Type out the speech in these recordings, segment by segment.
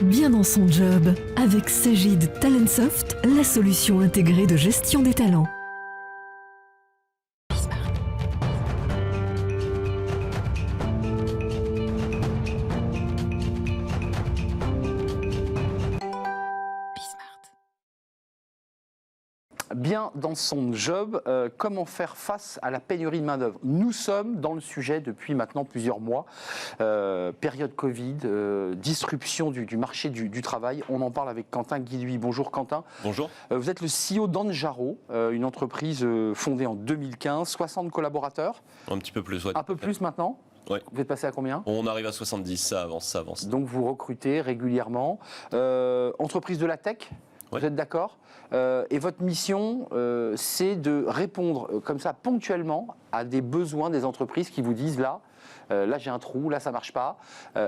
bien dans son job. Avec Cegid Talentsoft, la solution intégrée de gestion des talents. Bien dans son job, comment faire face à la pénurie de main-d'œuvre? Nous sommes dans le sujet depuis maintenant plusieurs mois. Période Covid, disruption du marché du travail. On en parle avec Quentin Guilhuy. Bonjour Quentin. Bonjour. Vous êtes le CEO d'Anjaro, une entreprise fondée en 2015, 60 collaborateurs. Un petit peu plus, ouais. Un peu plus maintenant? Ouais. Vous êtes passé à combien? On arrive à 70, ça avance. Donc vous recrutez régulièrement. Entreprise de la tech? Ouais. Vous êtes d'accord? Et votre mission, c'est de répondre comme ça ponctuellement à des besoins des entreprises qui vous disent là j'ai un trou, là ça marche pas.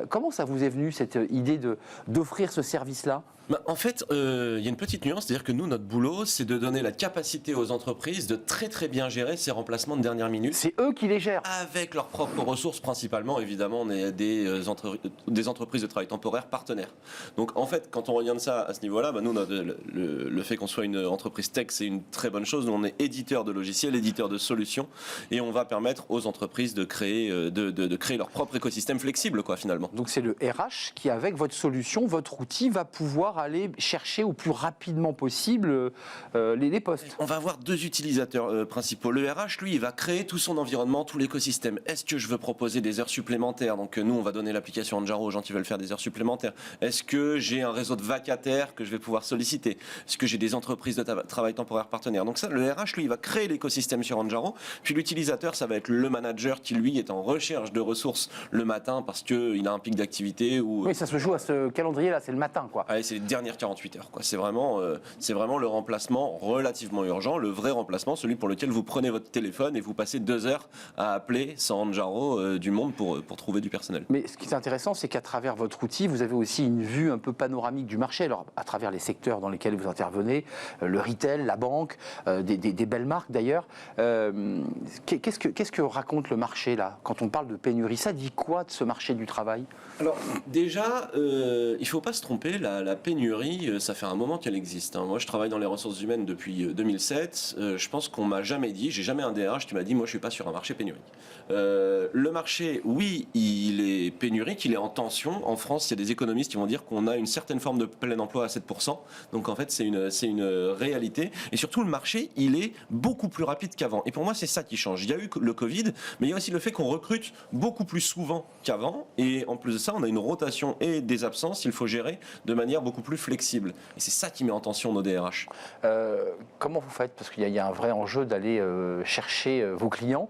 Comment ça vous est venu cette idée d'offrir ce service-là? En fait, il y a une petite nuance, c'est-à-dire que nous, notre boulot, c'est de donner la capacité aux entreprises de très bien gérer ces remplacements de dernière minute. C'est eux qui les gèrent. Avec leurs propres ressources, principalement, évidemment, on est des entreprises de travail temporaire partenaires. Donc en fait, quand on regarde ça à ce niveau-là, nous, le fait qu'on soit une entreprise tech, c'est une très bonne chose. Nous, on est éditeur de logiciels, éditeur de solutions, et on va permettre aux entreprises de créer, de créer leur propre écosystème flexible, quoi, finalement. Donc c'est le RH qui, avec votre solution, votre outil, va pouvoir aller chercher au plus rapidement possible les postes. On va avoir deux utilisateurs principaux. Le RH, lui, il va créer tout son environnement, tout l'écosystème. Est-ce que je veux proposer des heures supplémentaires? Donc nous, on va donner l'application Anjaro aux gens qui veulent faire des heures supplémentaires. Est-ce que j'ai un réseau de vacataires que je vais pouvoir solliciter? Est-ce que j'ai des entreprises de travail temporaire partenaires? Donc ça, le RH, lui, il va créer l'écosystème sur Anjaro. Puis l'utilisateur, ça va être le manager qui, lui, est en recherche de ressources le matin parce qu'il a un pic d'activité. Oui, ça se joue à ce calendrier-là, c'est le matin, quoi. Allez, c'est les dernières 48 heures, quoi. C'est vraiment le remplacement relativement urgent, le vrai remplacement, celui pour lequel vous prenez votre téléphone et vous passez 2 heures à appeler sans Anjaro du monde pour trouver du personnel. Mais ce qui est intéressant, c'est qu'à travers votre outil, vous avez aussi une vue un peu panoramique du marché, alors à travers les secteurs dans lesquels vous intervenez, le retail, la banque, des belles marques d'ailleurs. Qu'est-ce que raconte le marché là, quand on parle de pénurie? Ça dit quoi de ce marché du travail? Alors déjà, il ne faut pas se tromper, la pénurie, ça fait un moment qu'elle existe. Moi, je travaille dans les ressources humaines depuis 2007. Je pense qu'on m'a jamais dit, j'ai jamais un DRH qui m'a dit, moi, je suis pas sur un marché pénurique. Le marché, oui, il est pénurique, il est en tension. En France, il y a des économistes qui vont dire qu'on a une certaine forme de plein emploi à 7%. Donc en fait, c'est une réalité. Et surtout, le marché, il est beaucoup plus rapide qu'avant. Et pour moi, c'est ça qui change. Il y a eu le Covid, mais il y a aussi le fait qu'on recrute beaucoup plus souvent qu'avant. Et en plus de ça, on a une rotation et des absences, il faut gérer de manière beaucoup plus flexible. Et c'est ça qui met en tension nos DRH. Comment vous faites? Parce qu'il y a un vrai enjeu d'aller chercher vos clients.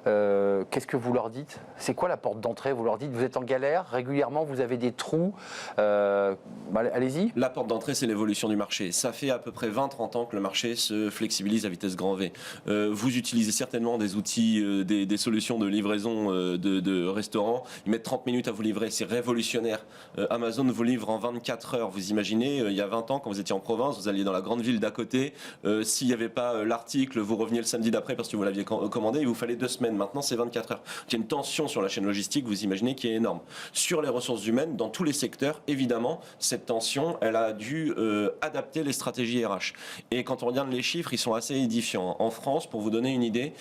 Qu'est-ce que vous leur dites? C'est quoi la porte d'entrée? Vous leur dites, vous êtes en galère, régulièrement vous avez des trous, allez-y. La porte d'entrée, c'est l'évolution du marché. Ça fait à peu près 20-30 ans que le marché se flexibilise à vitesse grand V. Vous utilisez certainement des outils, des solutions de livraison de restaurants. Ils mettent 30 minutes à vous livrer, c'est révolutionnaire. Amazon vous livre en 24 heures. Vous imaginez, il y a 20 ans, quand vous étiez en province, vous alliez dans la grande ville d'à côté. S'il n'y avait pas l'article, vous reveniez le samedi d'après parce que vous l'aviez commandé, il vous fallait 2 semaines. Maintenant, c'est 24 heures. Il y a une tension sur la chaîne logistique, vous imaginez, qui est énorme. Sur les ressources humaines, dans tous les secteurs, évidemment, cette tension, elle a dû adapter les stratégies RH. Et quand on regarde les chiffres, ils sont assez édifiants. En France, pour vous donner une idée,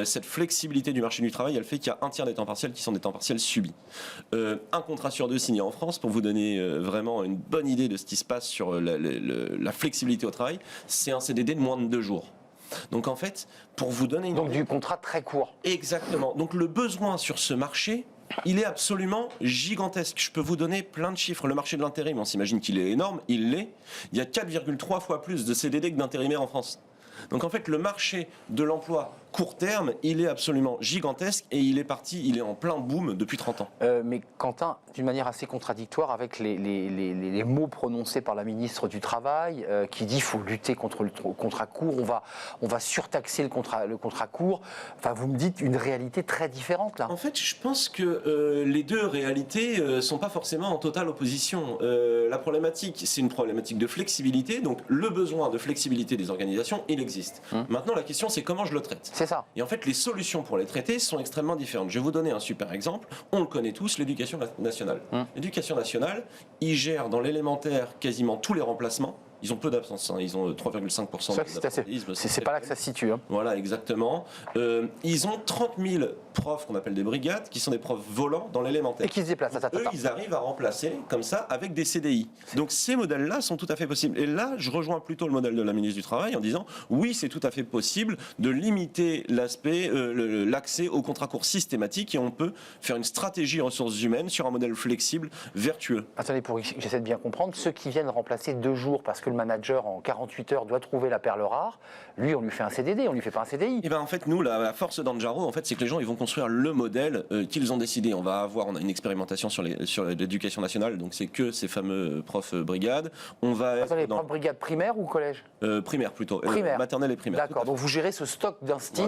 cette flexibilité du marché du travail, elle fait qu'il y a un tiers des temps partiels qui sont des temps partiels subis. Un contrat sur 2 signé en France, pour vous donner vraiment une bonne idée de ce qui se passe sur la flexibilité au travail, c'est un CDD de moins de 2 jours. Donc en fait, pour vous donner une... Donc du contrat très court. Exactement. Donc le besoin sur ce marché, il est absolument gigantesque. Je peux vous donner plein de chiffres. Le marché de l'intérim, on s'imagine qu'il est énorme, il l'est. Il y a 4,3 fois plus de CDD que d'intérimaires en France. Donc en fait, le marché de l'emploi court terme, il est absolument gigantesque et il est en plein boom depuis 30 ans. Mais Quentin, d'une manière assez contradictoire avec les mots prononcés par la ministre du Travail, qui dit qu'il faut lutter contre le contrat court, on va surtaxer le contrat court. Enfin, vous me dites une réalité très différente là. En fait, je pense que les deux réalités ne sont pas forcément en totale opposition. La problématique, c'est une problématique de flexibilité. Donc le besoin de flexibilité des organisations, il existe. Maintenant, la question, c'est comment je le traite. C'est ça. Et en fait, les solutions pour les traiter sont extrêmement différentes. Je vais vous donner un super exemple. On le connaît tous, l'éducation nationale. L'éducation nationale, ils gèrent dans l'élémentaire quasiment tous les remplacements. Ils ont peu d'absence, hein. Ils ont 3,5% d'absentéisme. C'est pas là que ça se situe. Hein. Voilà, exactement. Ils ont 30 000 profs qu'on appelle des brigades, qui sont des profs volants dans l'élémentaire. Et qui se déplacent. Eux, ils arrivent à remplacer comme ça avec des CDI. Donc ces modèles-là sont tout à fait possibles. Et là, je rejoins plutôt le modèle de la ministre du Travail en disant oui, c'est tout à fait possible de limiter l'accès aux contrats courts systématiques et on peut faire une stratégie ressources humaines sur un modèle flexible, vertueux. Attendez, pour que j'essaie de bien comprendre, ceux qui viennent remplacer 2 jours parce que le manager en 48 heures doit trouver la perle rare, lui on lui fait un CDD, on lui fait pas un CDI. Et ben en fait nous la force d'Anjaro en fait c'est que les gens ils vont construire le modèle qu'ils ont décidé. On a une expérimentation sur l'éducation nationale, donc c'est que ces fameux profs brigades. On va Attendez, profs brigades primaire ou collège? Primaire plutôt, maternelle et primaire. D'accord, donc vous gérez ce stock d'instits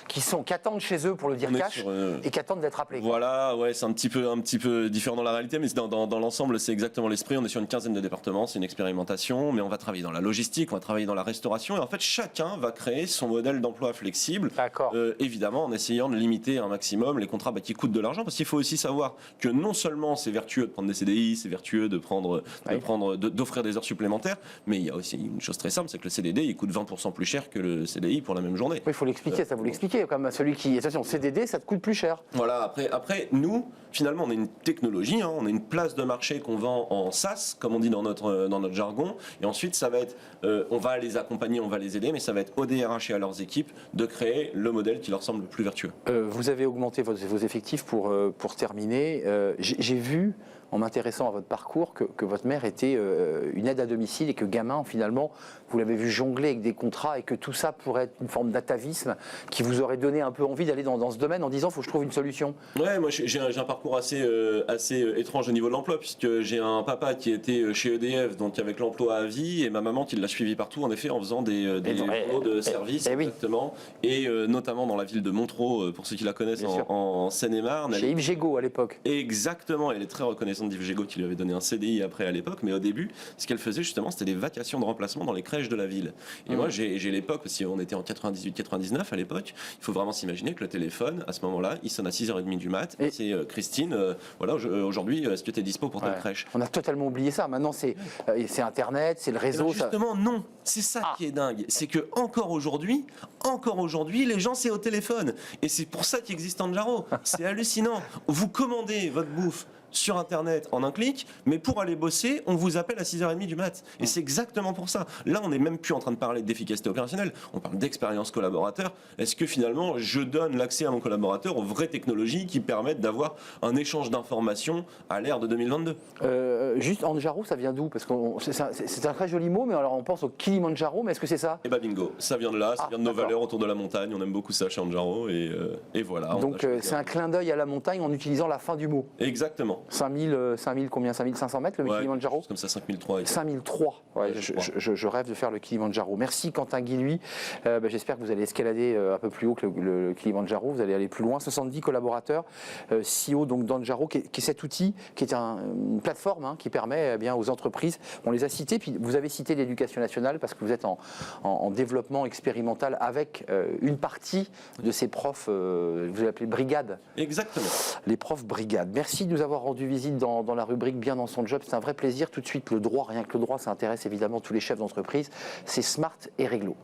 qui attendent chez eux pour le dire cash et qui attendent d'être appelés. Voilà, ouais, c'est un petit peu différent dans la réalité, mais dans l'ensemble c'est exactement l'esprit. On est sur une quinzaine de départements, c'est une expérimentation, mais on va travailler dans la logistique, on va travailler dans la restauration, et en fait chacun va créer son modèle d'emploi flexible, évidemment en essayant de limiter un maximum les contrats qui coûtent de l'argent, parce qu'il faut aussi savoir que non seulement c'est vertueux de prendre des CDI, c'est vertueux d'offrir des heures supplémentaires, mais il y a aussi une chose très simple, c'est que le CDD il coûte 20% plus cher que le CDI pour la même journée. Oui, il faut l'expliquer, ça vous l'expliquez, comme celui qui, attention, CDD ça te coûte plus cher. Voilà, après nous, finalement on est une technologie, hein, on est une place de marché qu'on vend en SaaS, comme on dit dans notre jargon, et ensuite ça va être, on va les accompagner, on va les aider, mais ça va être aux DRH et à leurs équipes de créer le modèle qui leur semble le plus vertueux. Vous avez augmenté vos effectifs pour terminer. J'ai vu, en m'intéressant à votre parcours, que votre mère était une aide à domicile et que gamin, finalement, vous l'avez vu jongler avec des contrats et que tout ça pourrait être une forme d'atavisme qui vous aurait donné un peu envie d'aller dans ce domaine en disant « faut que je trouve une solution ». Ouais, moi j'ai un parcours assez étrange au niveau de l'emploi, puisque j'ai un papa qui était chez EDF, donc avec l'emploi à vie, et ma maman qui l'a suivi partout, en effet, en faisant des boulots de service, exactement, et notamment dans la ville de Montereau, pour ceux qui la connaissent, en Seine-et-Marne. Chez Yves Gégaud à l'époque. Exactement, elle est très reconnaissante d'Yves Gégaud qui lui avait donné un CDI après à l'époque, mais au début, ce qu'elle faisait justement, c'était des vacations de remplacement dans les crèches de la ville. Et moi, j'ai l'époque aussi, on était en 98-99 à l'époque, il faut vraiment s'imaginer que le téléphone, à ce moment-là, il sonne à 6h30 du mat, et c'est Christine, voilà, aujourd'hui, est-ce que tu es dispo pour ta crèche? On a totalement oublié ça, maintenant c'est Internet, c'est le réseau. Justement, non, c'est ça qui est dingue, c'est que encore aujourd'hui, les gens, c'est au téléphone, et c'est pour ça qu'existe Anjaro, c'est hallucinant. Vous commandez votre bouffe sur Internet en un clic, mais pour aller bosser, on vous appelle à 6h30 du mat. Et c'est exactement pour ça. Là, on n'est même plus en train de parler d'efficacité opérationnelle, on parle d'expérience collaborateur. Est-ce que finalement, je donne l'accès à mon collaborateur aux vraies technologies qui permettent d'avoir un échange d'informations à l'ère de 2022 ? Juste, Anjaro, ça vient d'où? Parce que c'est un très joli mot, mais alors on pense au Kilimandjaro, mais est-ce que c'est ça? Eh ben bingo, ça vient de là, ça vient de nos valeurs autour de la montagne, on aime beaucoup ça chez Anjaro, et voilà. Donc c'est un clin d'œil à la montagne en utilisant la fin du mot. Exactement. 5000 combien, 5500 mètres le Kilimandjaro? Comme ça, 5003. 5003. Ouais, je rêve de faire le Kilimandjaro. Merci Quentin Guilhuy. J'espère que vous allez escalader un peu plus haut que le Kilimandjaro. Vous allez aller plus loin. 70 collaborateurs, CEO donc d'Anjaro, qui est cet outil, qui est une plateforme qui permet aux entreprises. On les a cités, puis vous avez cité l'éducation nationale parce que vous êtes en développement expérimental avec une partie de ces profs, vous les appelez brigades. Exactement. Les profs brigades. Merci de nous avoir rendu visite dans la rubrique Bien dans son job. C'est un vrai plaisir. Tout de suite, le droit, rien que le droit, ça intéresse évidemment tous les chefs d'entreprise. C'est smart et réglo.